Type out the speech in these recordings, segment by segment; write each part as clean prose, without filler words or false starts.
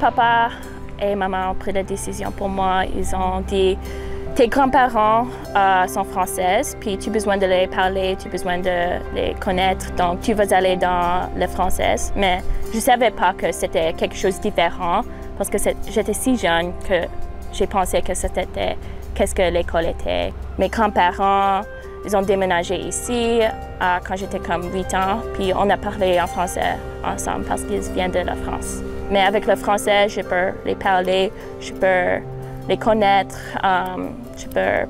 papa et maman ont pris la décision pour moi. Ils ont dit, tes grands-parents sont françaises, puis tu as besoin de les parler, tu as besoin de les connaître, donc tu vas aller dans le français. Mais je ne savais pas que c'était quelque chose de différent parce que j'étais si jeune que j'ai pensé que c'était qu'est-ce que l'école était. Mes grands-parents, ils ont déménagé ici quand j'étais comme 8 ans, puis on a parlé en français ensemble parce qu'ils viennent de la France. Mais avec le français, je peux les parler, je peux les connaître, je peux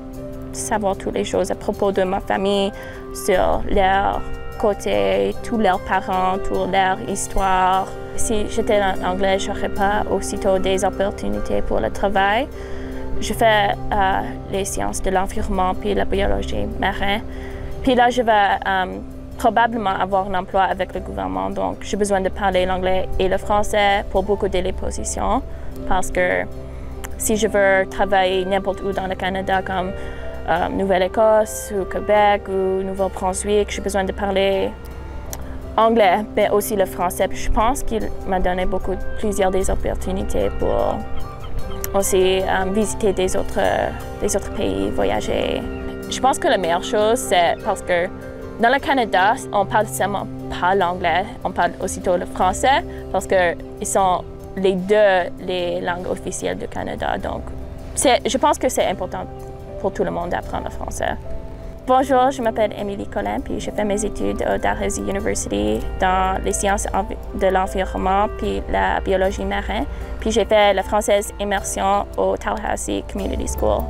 savoir toutes les choses à propos de ma famille, sur leur côté, tous leurs parents, toute leur histoire. Si j'étais en anglais, je n'aurais pas aussitôt des opportunités pour le travail. Je fais les sciences de l'environnement puis la biologie marine. Puis là, je vais probablement avoir un emploi avec le gouvernement. Donc, j'ai besoin de parler l'anglais et le français pour beaucoup de les positions. Parce que si je veux travailler n'importe où dans le Canada, comme Nouvelle-Écosse ou Québec ou Nouveau-Brunswick, j'ai besoin de parler anglais, mais aussi le français. Puis je pense qu'il m'a donné plusieurs des opportunités pour aussi visiter des autres pays, voyager. Je pense que la meilleure chose, c'est parce que dans le Canada, on parle seulement pas l'anglais, on parle aussitôt le français parce qu'ils sont les deux les langues officielles du Canada. Donc, je pense que c'est important pour tout le monde d'apprendre le français. Bonjour, je m'appelle Émilie Collin, puis j'ai fait mes études au Dalhousie University dans les sciences de l'environnement puis la biologie marine. Puis j'ai fait la française immersion au Tallahassee Community School.